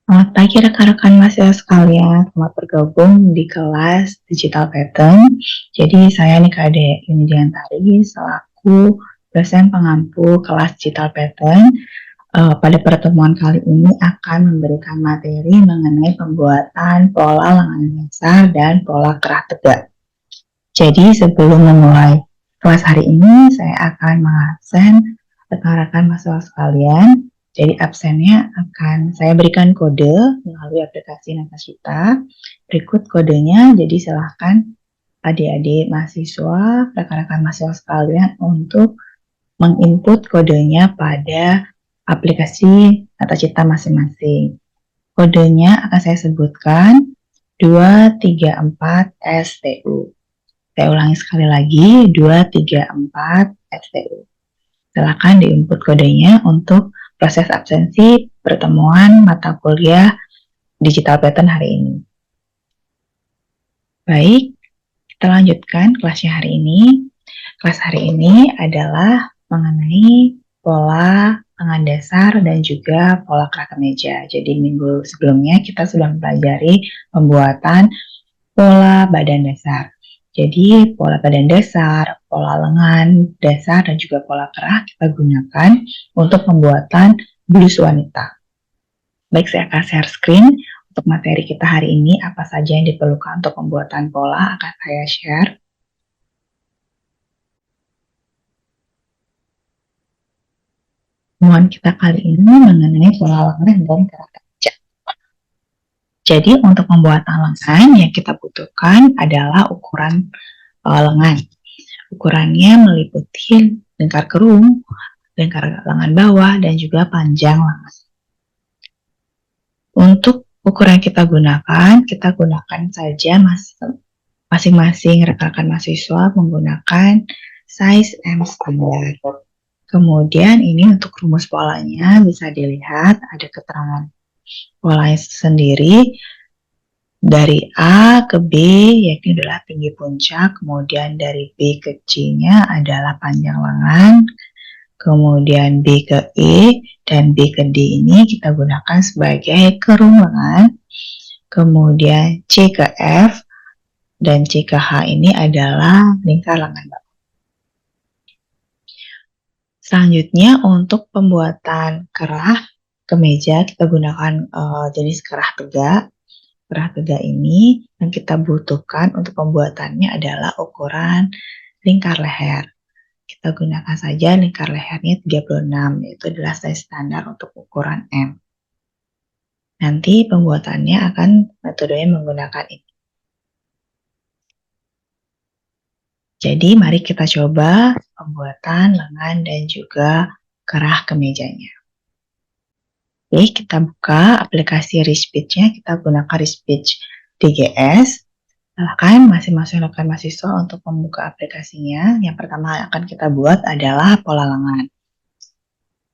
Selamat pagi rekan-rekan mahasiswa sekalian, selamat bergabung di kelas Digital Pattern. Jadi saya nih Kak Ade Indiantari selaku dosen pengampu kelas Digital Pattern. Pada pertemuan kali ini akan memberikan materi mengenai pembuatan pola lengan dasar dan pola kerah tegak. Jadi sebelum memulai kelas hari ini, saya akan mengabsen rekan-rekan mahasiswa sekalian. Jadi absennya akan saya berikan kode melalui aplikasi Natasita. Berikut kodenya, jadi silahkan adik-adik mahasiswa, rekan-rekan mahasiswa sekalian untuk menginput kodenya pada aplikasi Natasita masing-masing. Kodenya akan saya sebutkan 234 STU. Saya ulangi sekali lagi, 234 STU. Silakan diinput kodenya untuk proses absensi pertemuan mata kuliah Digital Pattern hari ini. Baik, kita lanjutkan kelasnya hari ini. Kelas hari ini adalah mengenai pola lengan dasar dan juga pola kerah kemeja. Jadi minggu sebelumnya kita sudah mempelajari pembuatan pola badan dasar. Jadi pola badan dasar, pola lengan dasar, dan juga pola kerah kita gunakan untuk pembuatan blus wanita. Baik, saya akan share screen untuk materi kita hari ini. Apa saja yang diperlukan untuk pembuatan pola akan saya share. Pertemuan kita kali ini mengenai pola lengan dan kerah kemeja. Jadi untuk pembuatan lengan yang kita butuhkan adalah ukuran lengan. Ukurannya meliputi lingkar kerung, lingkar lengan bawah, dan juga panjang lengan. Untuk ukuran kita gunakan saja masing-masing rekan-rekan mahasiswa menggunakan size M standar. Kemudian ini untuk rumus polanya bisa dilihat ada keterangan polanya sendiri. Dari A ke B yakni adalah tinggi puncak, kemudian dari B ke C-nya adalah panjang lengan, kemudian B ke E dan B ke D ini kita gunakan sebagai kerung lengan, kemudian C ke F dan C ke H ini adalah lingkar lengan bawah. Selanjutnya untuk pembuatan kerah kemeja kita gunakan jenis kerah tegak. Kerah tegak ini yang kita butuhkan untuk pembuatannya adalah ukuran lingkar leher. Kita gunakan saja lingkar lehernya 36, yaitu adalah size standar untuk ukuran M. Nanti pembuatannya akan metodenya menggunakan ini. Jadi mari kita coba pembuatan lengan dan juga kerah kemejanya. Oke, kita buka aplikasi Research-nya, kita gunakan Research DGS. Silakan masing-masing rekan mahasiswa untuk membuka aplikasinya. Yang pertama yang akan kita buat adalah pola lengan.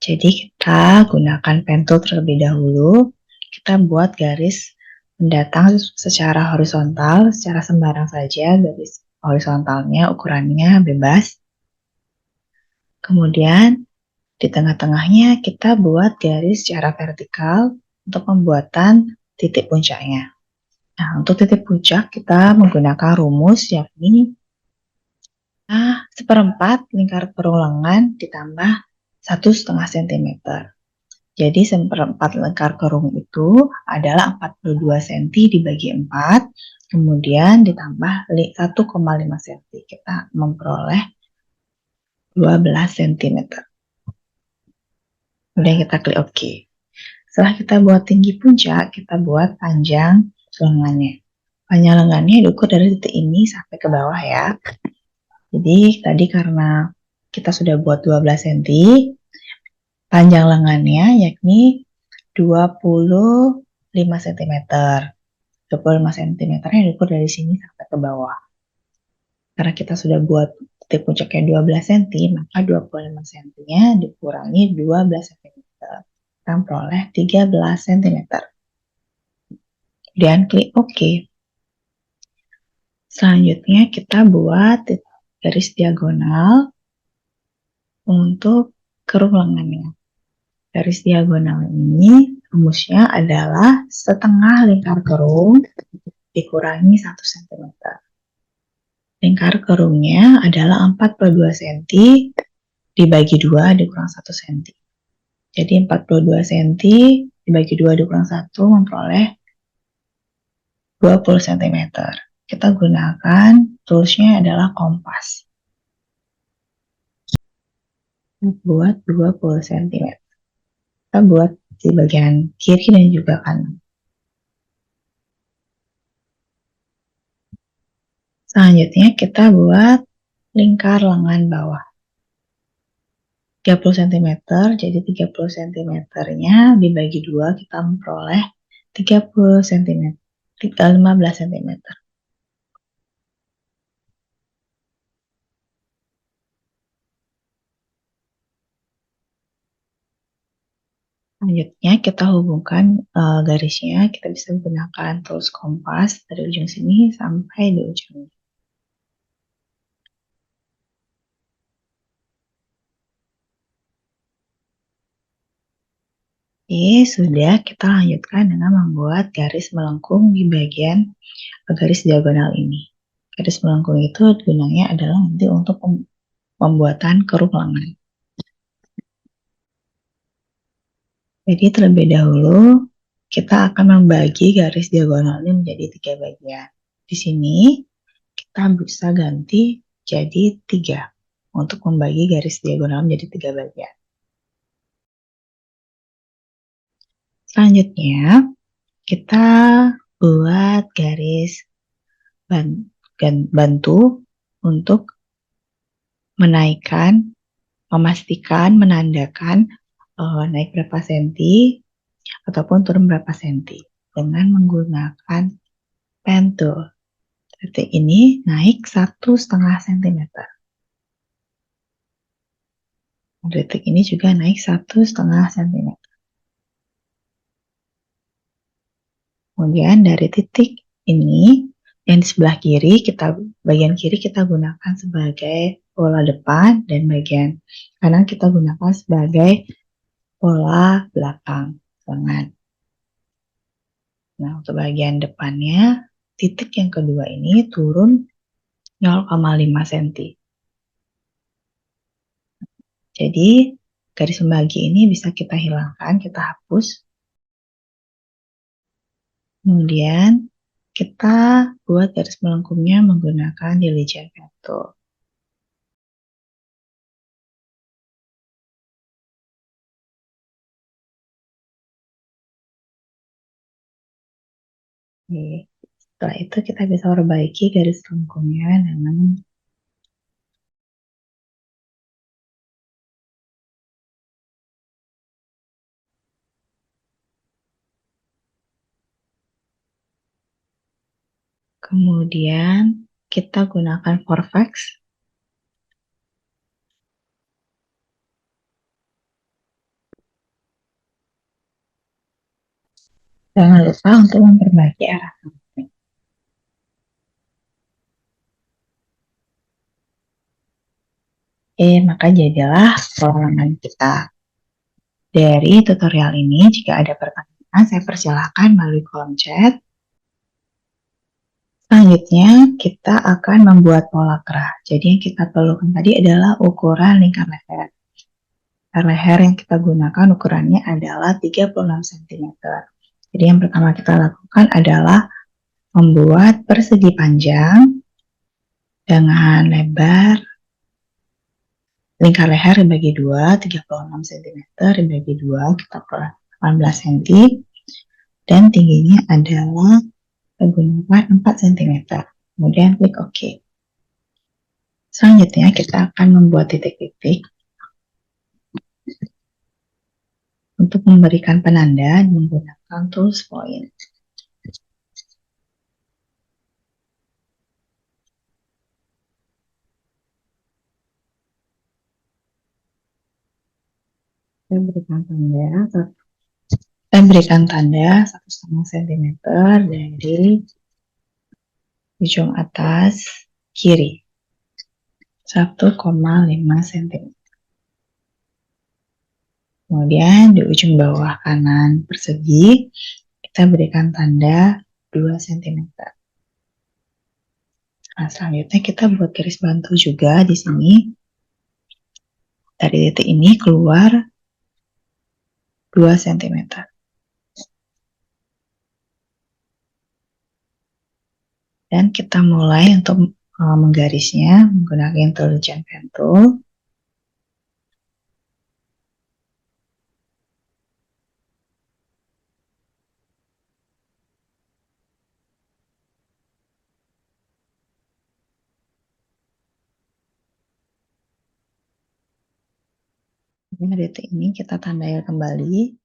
Jadi kita gunakan pen tool terlebih dahulu. Kita buat garis mendatang secara horizontal, secara sembarang saja. Garis horizontalnya ukurannya bebas. Kemudian di tengah-tengahnya kita buat garis secara vertikal untuk pembuatan titik puncaknya. Nah, untuk titik puncak kita menggunakan rumus yakni 1/4 lingkar kerung lengan ditambah 1,5 cm. Jadi 1/4 lingkar kerung itu adalah 42 cm dibagi 4, kemudian ditambah 1,5 cm. Kita memperoleh 12 cm. Kemudian kita klik OK. Setelah kita buat tinggi puncak, kita buat panjang lengannya. Panjang lengannya diukur dari titik ini sampai ke bawah ya. Jadi tadi karena kita sudah buat 12 cm, panjang lengannya yakni 25 cm. 25 cm nya diukur dari sini sampai ke bawah. Karena kita sudah buat titik puncaknya 12 cm, maka 25 cm-nya dikurangi 12 cm. Kita memperoleh 13 cm. Kemudian klik OK. Selanjutnya kita buat garis diagonal untuk kerung lengannya. Garis diagonal ini rumusnya adalah setengah lingkar kerung dikurangi 1 cm. Lingkar kerungnya adalah 42 cm dibagi 2 dikurang 1 cm. Jadi 42 cm dibagi 2 dikurang 1 memperoleh 20 cm. Kita gunakan toolsnya adalah kompas. Buat 20 cm. Kita buat di bagian kiri dan juga kanan. Selanjutnya kita buat lingkar lengan bawah. 30 cm, jadi 30 cm-nya dibagi 2 kita memperoleh 30 cm, 15 cm. Selanjutnya kita hubungkan garisnya, kita bisa menggunakan tools kompas dari ujung sini sampai di ujung ini. Oke, sudah, kita lanjutkan dengan membuat garis melengkung di bagian garis diagonal ini. Garis melengkung itu gunanya adalah nanti untuk pembuatan kerung lengan. Jadi terlebih dahulu kita akan membagi garis diagonalnya menjadi 3 bagian. Di sini kita bisa ganti jadi 3 untuk membagi garis diagonal menjadi 3 bagian. Selanjutnya kita buat garis bantu untuk menaikkan, memastikan, menandakan naik berapa senti ataupun turun berapa senti dengan menggunakan pen tool. Titik ini naik 1,5 cm. Titik ini juga naik 1,5 cm. Kemudian dari titik ini yang di sebelah kiri, bagian kiri kita gunakan sebagai pola depan dan bagian kanan kita gunakan sebagai pola belakang lengan. Nah, untuk bagian depannya, titik yang kedua ini turun 0,5 cm. Jadi, garis pembagi ini bisa kita hilangkan, kita hapus. Kemudian, kita buat garis melengkungnya menggunakan diligent tool. Oke. Setelah itu kita bisa perbaiki garis melengkungnya dengan kemudian kita gunakan Vortex. Jangan lupa untuk memperbaiki arah samping. Oke, maka jadilah pola lengan kita. Dari tutorial ini, jika ada pertanyaan, saya persilahkan melalui kolom chat. Selanjutnya, kita akan membuat pola kerah. Jadi yang kita perlukan tadi adalah ukuran lingkar leher. Lingkar leher yang kita gunakan ukurannya adalah 36 cm. Jadi yang pertama kita lakukan adalah membuat persegi panjang dengan lebar lingkar leher dibagi 2, 36 cm dibagi 2, kita peroleh 18 cm. Dan tingginya adalah menggunakan 4 cm. Kemudian klik OK. Selanjutnya kita akan membuat titik-titik untuk memberikan penanda menggunakan tools point. Saya berikan tanda 1,5 cm dari ujung atas kiri. 1,5 cm. Kemudian di ujung bawah kanan persegi, kita berikan tanda 2 cm. Nah, selanjutnya kita buat garis bantu juga di sini. Dari titik ini keluar 2 cm. Dan kita mulai untuk menggarisnya menggunakan intelligent pen tool. Di detik ini kita tandai kembali.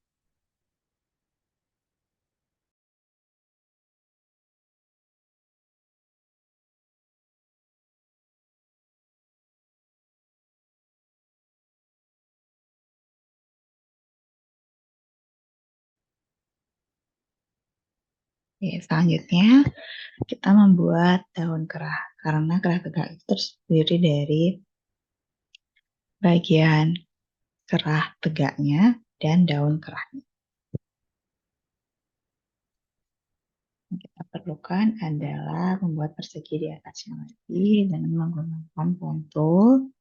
Selanjutnya kita membuat daun kerah, karena kerah tegak itu terdiri dari bagian kerah tegaknya dan daun kerahnya. Yang kita perlukan adalah membuat persegi di atasnya lagi dengan menggunakan pentul.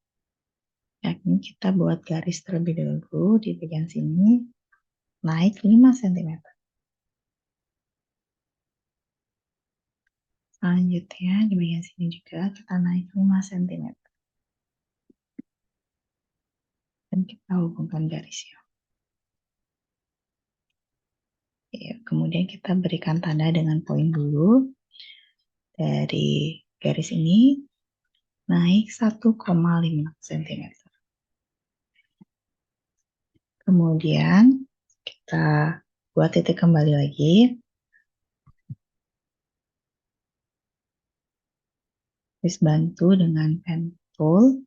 Yakni kita buat garis terlebih dahulu di bagian sini naik 5 cm. Selanjutnya di bagian sini juga kita naik 5 cm. Dan kita hubungkan garisnya. Kemudian kita berikan tanda dengan poin dulu. Dari garis ini naik 1,5 cm. Kemudian kita buat titik kembali lagi. Garis bantu dengan pen tool.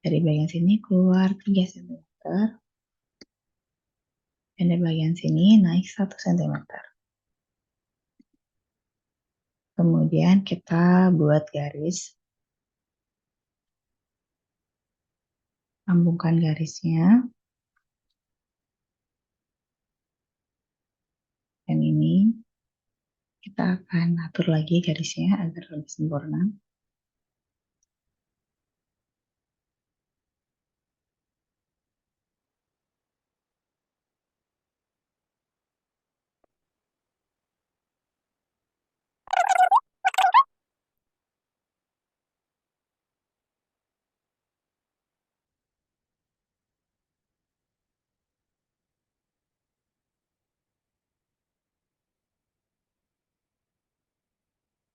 Dari bagian sini keluar 3 cm. Dan dari bagian sini naik 1 cm. Kemudian kita buat garis. Sambungkan garisnya. Dan ini kita akan atur lagi garisnya agar lebih sempurna.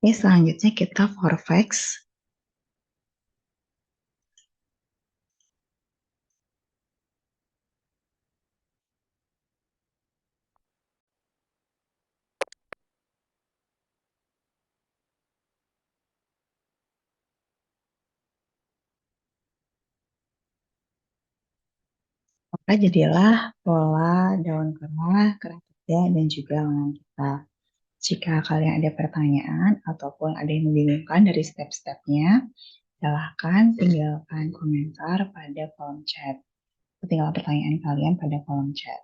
Selanjutnya kita vortex. Maka jadilah pola daun kerah, kerah tegak, dan juga lengan kita. Jika kalian ada pertanyaan ataupun ada yang membingungkan dari step-stepnya, silahkan tinggalkan komentar pada kolom chat. Tinggalkan pertanyaan kalian pada kolom chat.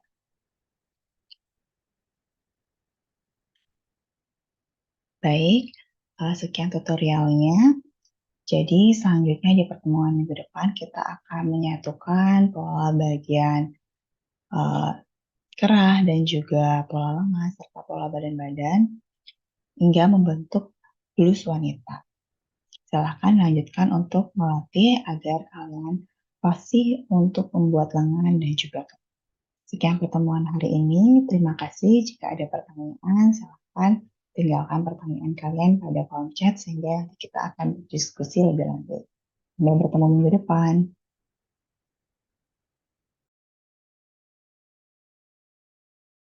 Baik, sekian tutorialnya. Jadi selanjutnya di pertemuan minggu depan kita akan menyatukan pola bagian kerah dan juga pola lengan serta pola badan-badan hingga membentuk blus wanita. Silahkan lanjutkan untuk melatih agar kalian fasih untuk membuat lengan dan juga kerah. Sekian pertemuan hari ini. Terima kasih. Jika ada pertanyaan, silahkan tinggalkan pertanyaan kalian pada kolom chat sehingga kita akan berdiskusi lebih lanjut. Sampai bertemu minggu depan.